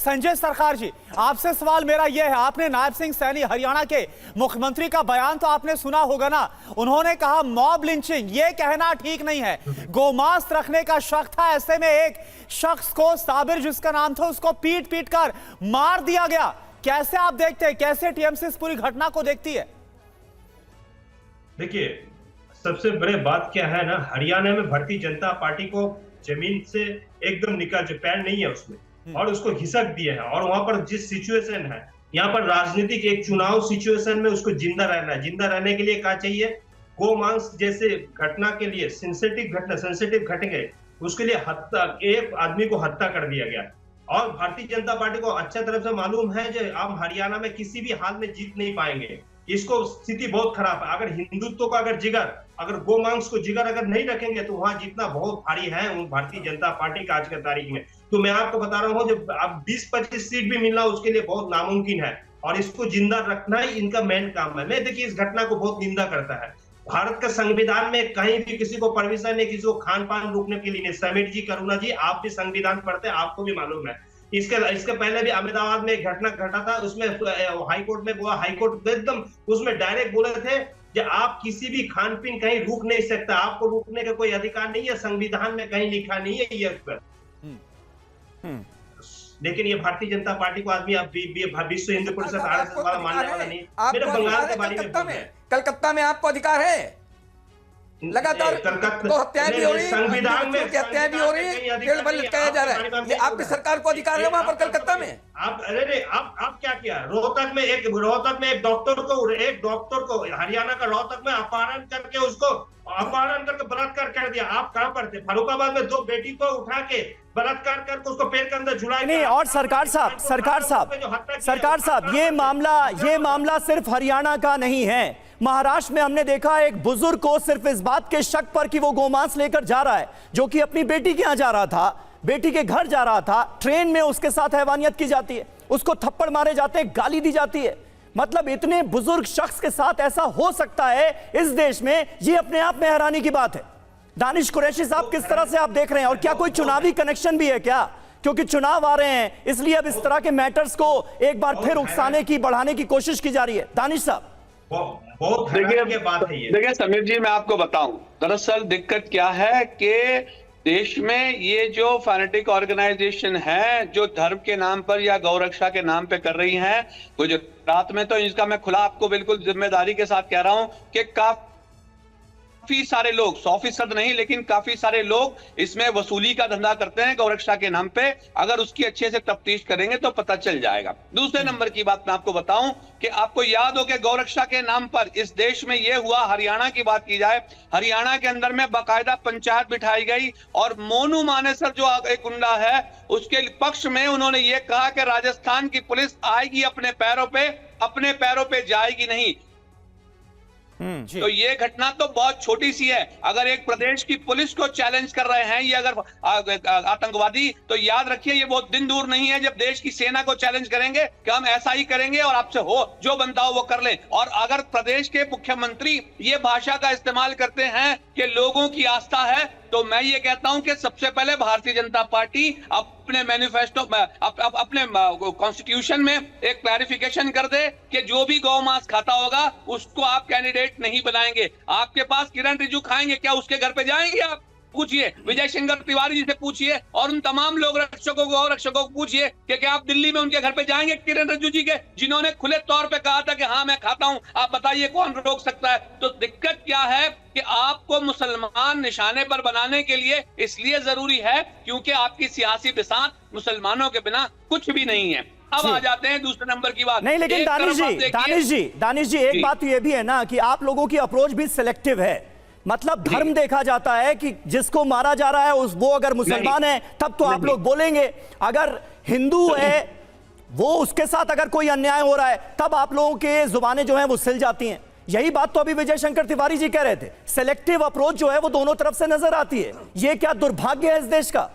संजय सरकार जी, आपसे सवाल मेरा यह है, आपने नायब सिंह सैनी हरियाणा के मुख्यमंत्री का बयान तो आपने सुना होगा ना। उन्होंने कहा मॉब लिंचिंग ये कहना ठीक नहीं है, गोमांस रखने का शक था, ऐसे में एक शख्स को, साबिर जिसका नाम था, उसको पीट पीट कर मार दिया गया। कैसे आप देखते हैं, कैसे टीएमसी इस पूरी घटना को देखती है? देखिए, सबसे बड़े बात क्या है ना, हरियाणा में भारतीय जनता पार्टी को जमीन से एकदम निकाल, जो पैर नहीं है उसमें, और उसको घिसक दिए हैं। और वहां पर जिस सिचुएशन है, यहाँ पर राजनीतिक एक चुनाव सिचुएशन में उसको जिंदा रहना है। जिंदा रहने के लिए क्या चाहिए? गोमांस जैसे घटना के लिए सेंसिटिव घटना, उसके लिए हत्या, एक आदमी को हत्या कर दिया गया। और भारतीय जनता पार्टी को अच्छा तरफ से मालूम है जो हम हरियाणा में किसी भी हाल में जीत नहीं पाएंगे। इसको स्थिति बहुत खराब है। अगर हिंदुत्व को, अगर गोमांस को जिगर अगर नहीं रखेंगे तो वहां जीतना बहुत भारी है उन भारतीय जनता पार्टी का आज के तारीख में। तो मैं आपको बता रहा हूँ, जब अब 20-25 सीट भी मिलना उसके लिए बहुत नामुमकिन है, और इसको जिंदा रखना ही इनका मेन काम है। मैं देखिए इस घटना को बहुत निंदा करता है। भारत का संविधान में कहीं भी किसी को परमिशन नहीं, किसी को खान पान रोकने के लिए नहीं। समीर जी, करुणा जी, आप भी संविधान पढ़ते हैं, आपको भी मालूम है। इसके पहले भी अहमदाबाद में एक घटना घटा था, उसमें हाईकोर्ट में हाईकोर्ट एकदम उसमें डायरेक्ट बोले थे कि आप किसी भी खान पीन कहीं रोक नहीं सकता, आपको रोकने का कोई अधिकार नहीं है, संविधान में कहीं लिखा नहीं है ये पर। लेकिन ये भारतीय जनता पार्टी को आदमी अब विश्व हिंदू परिषद आरएसएस वाला मानने वाला नहीं। मेरे बंगाल के बारे में, कलकत्ता में आपको अधिकार है, लगातार तो हत्याएं भी हो रही, संविधान में हत्याएं भी हो रही, जेल में लटकाया जा रहा है। ये आपकी सरकार को अधिकार है वहां पर कलकत्ता में। आप आप क्या किया? रोहतक में एक डॉक्टर को हरियाणा का रोहतक में अपहरण करके बलात्कार कर दिया। आप कहां पर थे? फरुखाबाद में 2 बेटी को उठा के बलात्कार करके उसको पेड़ के अंदर झुलाया नहीं। और सरकार साहब, ये मामला सिर्फ हरियाणा का नहीं है। महाराष्ट्र में हमने देखा एक बुजुर्ग को सिर्फ इस बात के शक पर कि वो गोमांस लेकर जा रहा है, जो कि अपनी बेटी के यहां जा रहा था, बेटी के घर जा रहा था, ट्रेन में उसके साथ हैवानियत की जाती है, उसको थप्पड़ मारे जाते हैं, गाली दी जाती है। मतलब इतने बुजुर्ग शख्स के साथ ऐसा हो सकता है इस देश में, ये अपने आप में हैरानी की बात है। दानिश कुरैशी साहब, किस तरह से आप देख रहे हैं, और क्या कोई चुनावी कनेक्शन भी है क्या? क्योंकि चुनाव आ रहे हैं, इसलिए अब इस तरह के मैटर्स को एक बार फिर उकसाने की, बढ़ाने की कोशिश की जा रही है। दानिश साहब, बहुत देखिए समीर जी, मैं आपको बताऊं, दरअसल दिक्कत क्या है कि देश में ये जो फैनेटिक ऑर्गेनाइजेशन है, जो धर्म के नाम पर या गौरक्षा के नाम पे कर रही हैं, गुजरात में तो इसका मैं खुला आपको बिल्कुल जिम्मेदारी के साथ कह रहा हूं कि काफी सारे लोग, 100% नहीं लेकिन काफी सारे लोग इसमें वसूली का धंधा करते हैं गौरक्षा के नाम पे। अगर उसकी अच्छे से तफ्तीश करेंगे तो पता चल जाएगा। दूसरे नंबर की बात मैं आपको बताऊं कि आपको याद हो कि गौरक्षा के नाम पर इस देश में यह हुआ, हरियाणा की बात की जाए, हरियाणा के अंदर में बाकायदा पंचायत बिठाई गई और मोनू मानेसर जो एक गुंडा है उसके पक्ष में उन्होंने ये कहा कि राजस्थान की पुलिस आएगी अपने पैरों पे जाएगी नहीं। तो ये घटना तो बहुत छोटी सी है। अगर एक प्रदेश की पुलिस को चैलेंज कर रहे हैं ये अगर आतंकवादी, तो याद रखिए ये बहुत दिन दूर नहीं है जब देश की सेना को चैलेंज करेंगे कि हम ऐसा ही करेंगे और आपसे हो जो बनता हो वो कर लें। और अगर प्रदेश के मुख्यमंत्री ये भाषा का इस्तेमाल करते हैं कि लोगों की आस्था है, तो मैं ये कहता हूं कि सबसे पहले भारतीय जनता पार्टी अपने मैनिफेस्टो में, अपने कॉन्स्टिट्यूशन में एक क्लैरिफिकेशन कर दे कि जो भी गौ मांस खाता होगा उसको आप कैंडिडेट नहीं बनाएंगे। आपके पास किरण रिजिजू खाएंगे क्या? उसके घर पे जाएंगे आप? पूछिए विजय शंकर तिवारी जी से पूछिए और उन तमाम लोग रक्षकों को पूछिए कि क्या आप दिल्ली में उनके घर पे जाएंगे किरण रिजिजू जी के, जिन्होंने खुले तौर पे कहा था कि हाँ मैं खाता हूं, आप बताइए कौन रोक सकता है? तो दिक्कत क्या है कि आपको मुसलमान निशाने पर बनाने के लिए इसलिए जरूरी है क्योंकि आपकी सियासी बिसात मुसलमानों के बिना कुछ भी नहीं है। अब आ जाते हैं दूसरे नंबर की बात। नहीं, लेकिन दानिश जी एक बात तो ये भी है ना कि आप लोगों की अप्रोच भी सिलेक्टिव है। मतलब धर्म देखा जाता है कि जिसको मारा जा रहा है वो अगर मुसलमान है तब तो आप लोग बोलेंगे, अगर हिंदू है वो उसके साथ अगर कोई अन्याय हो रहा है तब आप लोगों के जुबानें जो हैं वो सिल जाती हैं। यही बात तो अभी विजय शंकर तिवारी जी कह रहे थे। सेलेक्टिव अप्रोच जो है वो दोनों तरफ से नजर आती है। ये क्या दुर्भाग्य है इस देश का?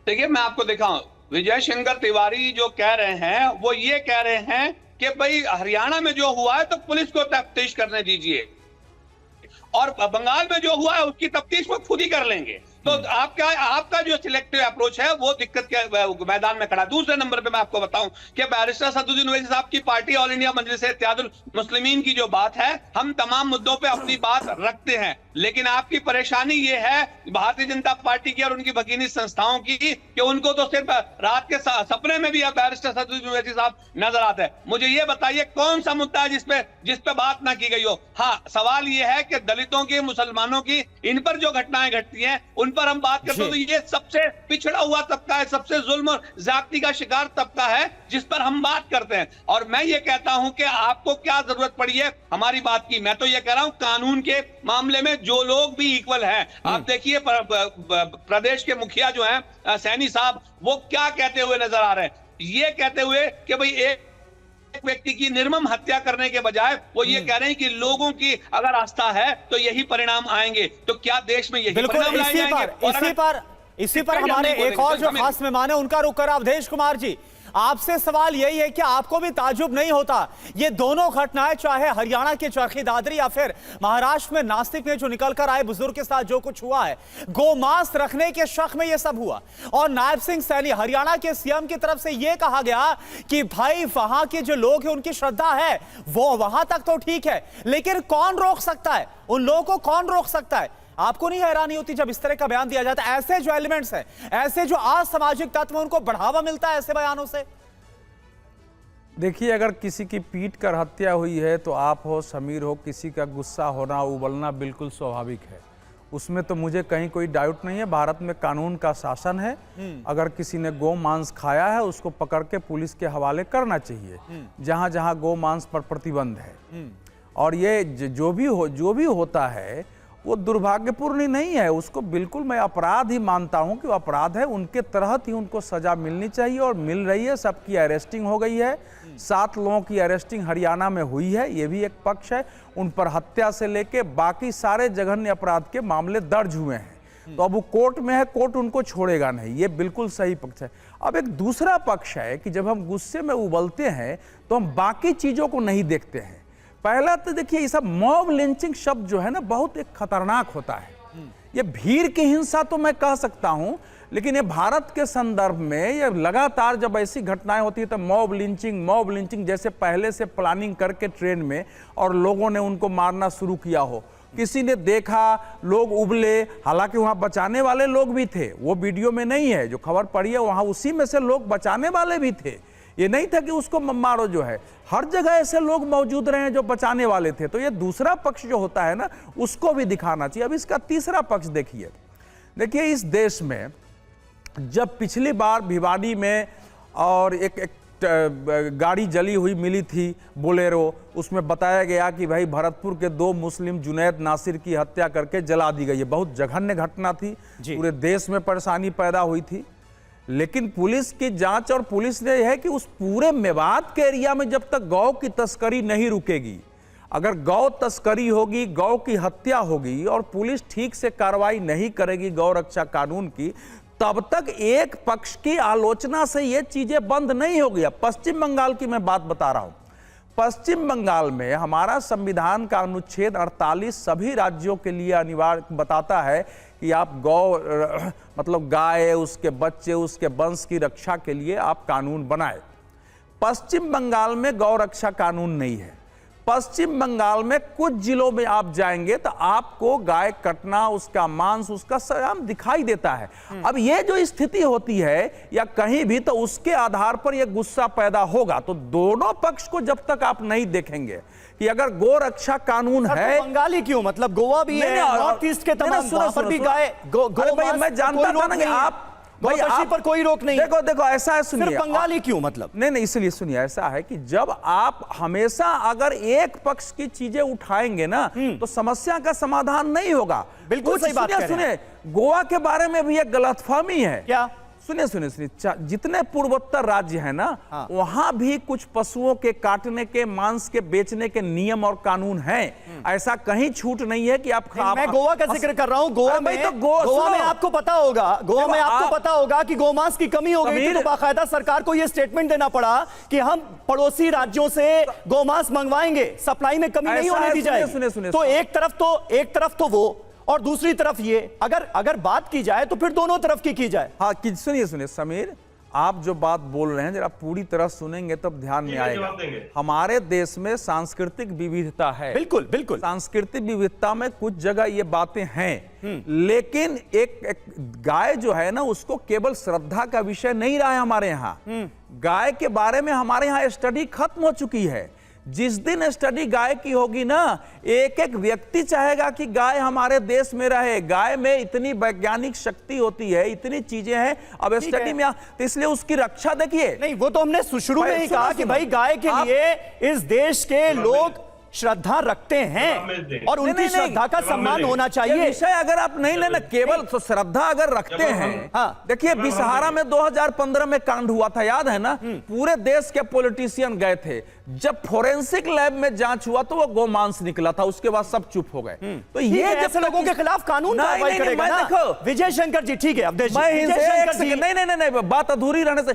देखिए मैं आपको दिखाऊं, विजय शंकर तिवारी जो कह रहे हैं वो ये कह रहे हैं कि भाई हरियाणा में जो हुआ है तो पुलिस को तफ्तीश करने दीजिए और बंगाल में जो हुआ है उसकी तफ्तीश वो खुद ही कर लेंगे। तो आपका जो सिलेक्टिव अप्रोच है वो दिक्कत के मैदान में खड़ा। दूसरे नंबर पे मैं आपको बताऊं कि बैरिस्टर सदरुद्दीन ओवैसी साहब की पार्टी ऑल इंडिया मजलिस इत्तेहादुल मुस्लिमीन की जो बात है, हम तमाम मुद्दों पे अपनी बात रखते हैं, लेकिन आपकी परेशानी ये है भारतीय जनता पार्टी की और उनकी भगीनी संस्थाओं की कि उनको तो सिर्फ रात के सपने में भी बैरिस्टर सदरुद्दीन ओवैसी साहब नजर आते हैं। मुझे ये बताइए कौन सा मुद्दा है जिस पे बात ना की गई हो। हाँ, सवाल ये है कि दलितों की, मुसलमानों की, इन पर जो घटनाएं घटती हैं उन पर हम बात करते हैं, तो ये सबसे पिछड़ा हुआ तबका है, सबसे जुल्म और ज्यादती का शिकार तबका है जिस पर हम बात करते हैं। और मैं ये कहता हूं कि आपको क्या जरूरत पड़ी है हमारी बात की। मैं तो ये कह रहा हूं कानून के मामले में जो लोग भी इक्वल हैं, आप देखिए प्रदेश के मुखिया जो हैं सैनी साहब, वो क्या कहते हुए नजर आ रहे हैं, ये कहते हुए कि भाई एक व्यक्ति की निर्मम हत्या करने के बजाय वो ये कह रहे हैं कि लोगों की अगर आस्था है तो यही परिणाम आएंगे। तो क्या देश में यही परिणाम लाए जाएंगे? इसी पर हमारे एक और जो खास मेहमान है उनका रुख कर अवधेश कुमार जी, आपसे सवाल यही है कि आपको भी ताजुब नहीं होता ये दोनों घटनाएं, चाहे हरियाणा के चरखी दादरी या फिर महाराष्ट्र में नासिक में जो निकलकर आए बुजुर्ग के साथ जो कुछ हुआ है, गोमांस रखने के शक में ये सब हुआ, और नायब सिंह सैनी हरियाणा के सीएम की तरफ से यह कहा गया कि भाई वहां के जो लोग हैं उनकी श्रद्धा है वो वहां तक तो ठीक है, लेकिन कौन रोक सकता है उन लोगों को, कौन रोक सकता है? आपको नहीं हैरानी होती जब इस तरह का बयान दिया जाता है? ऐसे जो एलिमेंट्स हैं, ऐसे जो असामाजिक तत्व, उनको बढ़ावा मिलता है ऐसे बयानों से। देखिए, अगर किसी की पीट कर हत्या हुई है तो आप हो, समीर हो, किसी का गुस्सा होना, उबलना बिल्कुल स्वाभाविक है, उसमें तो मुझे कहीं कोई डाउट नहीं है। भारत में कानून का शासन है, अगर किसी ने गौ मांस खाया है उसको पकड़ के पुलिस के हवाले करना चाहिए जहां जहां गौ मांस पर प्रतिबंध है। और ये जो भी होता है वो दुर्भाग्यपूर्ण ही नहीं है, उसको बिल्कुल मैं अपराध ही मानता हूं कि वो अपराध है, उनके तहत ही उनको सजा मिलनी चाहिए और मिल रही है। सबकी अरेस्टिंग हो गई है, 7 लोगों की अरेस्टिंग हरियाणा में हुई है, ये भी एक पक्ष है। उन पर हत्या से लेके बाकी सारे जघन्य अपराध के मामले दर्ज हुए हैं, तो अब वो कोर्ट में है, कोर्ट उनको छोड़ेगा नहीं, ये बिल्कुल सही पक्ष है। अब एक दूसरा पक्ष है कि जब हम गुस्से में उबलते हैं तो हम बाकी चीजों को नहीं देखते हैं। पहला तो देखिए, ये सब मॉब लिंचिंग शब्द जो है ना बहुत एक खतरनाक होता है। ये भीड़ की हिंसा तो मैं कह सकता हूं, लेकिन ये भारत के संदर्भ में ये लगातार जब ऐसी घटनाएं होती है तो मॉब लिंचिंग जैसे पहले से प्लानिंग करके ट्रेन में और लोगों ने उनको मारना शुरू किया हो, किसी ने देखा, लोग उबले, हालांकि वहां बचाने वाले लोग भी थे, वो वीडियो में नहीं है, जो खबर पड़ी है वहां उसी में से लोग बचाने वाले भी थे, ये नहीं था कि उसको मारो। जो है हर जगह ऐसे लोग मौजूद रहे हैं जो बचाने वाले थे, तो ये दूसरा पक्ष जो होता है ना उसको भी दिखाना चाहिए। अब इसका तीसरा पक्ष देखिए इस देश में जब पिछली बार भिवाड़ी में और एक गाड़ी जली हुई मिली थी बोलेरो, उसमें बताया गया कि भाई भरतपुर के 2 मुस्लिम जुनैद नासिर की हत्या करके जला दी गई है, बहुत जघन्य घटना थी, पूरे देश में परेशानी पैदा हुई थी। लेकिन पुलिस की जांच और पुलिस ने यह है कि उस पूरे मेवात के एरिया में जब तक गौ की तस्करी नहीं रुकेगी, अगर गौ तस्करी होगी, गौ की हत्या होगी और पुलिस ठीक से कार्रवाई नहीं करेगी गौ रक्षा कानून की, तब तक एक पक्ष की आलोचना से ये चीजें बंद नहीं होगी। अब पश्चिम बंगाल की मैं बात बता रहा हूं, पश्चिम बंगाल में हमारा संविधान का अनुच्छेद 48 सभी राज्यों के लिए अनिवार्य बताता है कि आप गौ मतलब गाय, उसके बच्चे, उसके वंश की रक्षा के लिए आप कानून बनाए। पश्चिम बंगाल में गौ रक्षा कानून नहीं है। पश्चिम बंगाल में कुछ जिलों में आप जाएंगे तो आपको गाय कटना, उसका मांस, उसका सयाम दिखाई देता है। अब ये जो स्थिति होती है या कहीं भी, तो उसके आधार पर यह गुस्सा पैदा होगा। तो दोनों पक्ष को जब तक आप नहीं देखेंगे कि अगर गो रक्षा कानून है, बंगाली क्यों, मतलब गोवा भी है, नॉर्थ ईस्ट के तमाम पर भी गाय मैं जानता था ना कि आप भाई आप पर कोई रोक नहीं। देखो ऐसा है, सुनिए, सिर्फ बंगाली क्यों, मतलब नहीं इसलिए सुनिए, ऐसा है कि जब आप हमेशा अगर एक पक्ष की चीजें उठाएंगे ना तो समस्या का समाधान नहीं होगा। बिल्कुल सही बात कह रहे हैं। सुनिए, गोवा के बारे में भी एक गलतफहमी है। क्या? सुनिए, जितने पूर्वोत्तर राज्य हैं ना, वहां भी कुछ पशुओं के काटने के, मांस के बेचने के नियम और कानून हैं। ऐसा कहीं छूट नहीं है कि मैं गोवा का जिक्र कर रहा हूं। गोवा में आपको पता होगा, कि गोमांस की कमी हो गई, तो बाकायदा सरकार को यह स्टेटमेंट देना पड़ा कि हम पड़ोसी राज्यों से गोमांस मंगवाएंगे, सप्लाई में कमी नहीं होने दी जाएगी। तो एक तरफ तो वो, और दूसरी तरफ ये अगर बात की जाए तो फिर दोनों तरफ की जाए। हाँ, सुनिए समीर, आप जो बात बोल रहे हैं जरा पूरी तरह सुनेंगे तब ध्यान में आएगा। हमारे देश में सांस्कृतिक विविधता है, बिल्कुल बिल्कुल, सांस्कृतिक विविधता में कुछ जगह ये बातें हैं, लेकिन एक गाय जो है ना, उसको केवल श्रद्धा का विषय नहीं रहा है हमारे यहाँ। गाय के बारे में हमारे यहाँ स्टडी खत्म हो चुकी है। जिस दिन स्टडी गाय की होगी ना, एक एक व्यक्ति चाहेगा कि गाय हमारे देश में रहे। गाय में इतनी वैज्ञानिक शक्ति होती है, इतनी चीजें हैं, अब स्टडी में तो इसलिए उसकी रक्षा देखिए। नहीं, वो तो हमने शुरू में ही कहा कि भाई गाय के लिए इस देश के लोग श्रद्धा रखते हैं और उनकी श्रद्धा का सम्मान होना चाहिए। विषय अगर आप नहीं लेना, केवल तो श्रद्धा अगर रखते हैं। हाँ, देखिए बिसहारा में 2015 में कांड हुआ था, याद है ना? पूरे देश के पॉलिटिशियन गए थे। जब फोरेंसिक लैब में जांच हुआ तो वो गोमांस निकला था, उसके बाद सब चुप हो गए। तो ये ऐसे लोगों के खिलाफ कानून कार्रवाई करेगा ना। देखो विजय शंकर जी, ठीक है, अब नहीं, बात अधूरी रहने से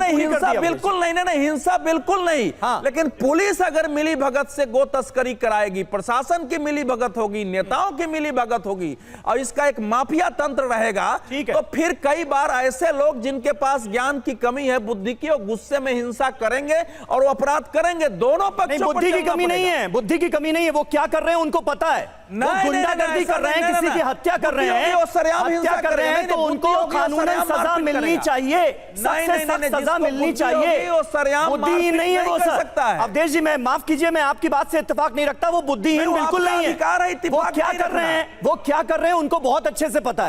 हिंसा बिल्कुल नहीं, हिंसा बिल्कुल नहीं। लेकिन पुलिस अगर मिली भगत से गो तस्करी कराएगी, प्रशासन की मिली भगत होगी, नेताओं की मिली भगत होगी और इसका एक माफिया तंत्र रहेगा, तो फिर कई बार ऐसे लोग जिनके पास ज्ञान की कमी है, बुद्धि की, और गुस्से में हिंसा करेंगे और अपराध करेंगे। दोनों पक्षों पर बुद्धि की कमी नहीं है, बुद्धि की कमी नहीं है। वो क्या कर रहे हैं उनको पता है। वो गुंडागर्दी कर रहे हैं, किसी की हत्या कर रहे हैं, हत्या कर रहे हैं, तो उनको कानूनन सजा मिलनी चाहिए, सख्त सजा मिलनी चाहिए। बुद्धिहीन नहीं है वो सर। अवधेश जी, मैं माफ कीजिए, मैं आपकी बात से इत्तेफाक नहीं रखता। वो बुद्धिहीन बिल्कुल नहीं है। वो क्या कर रहे हैं, उनको बहुत अच्छे से पता है।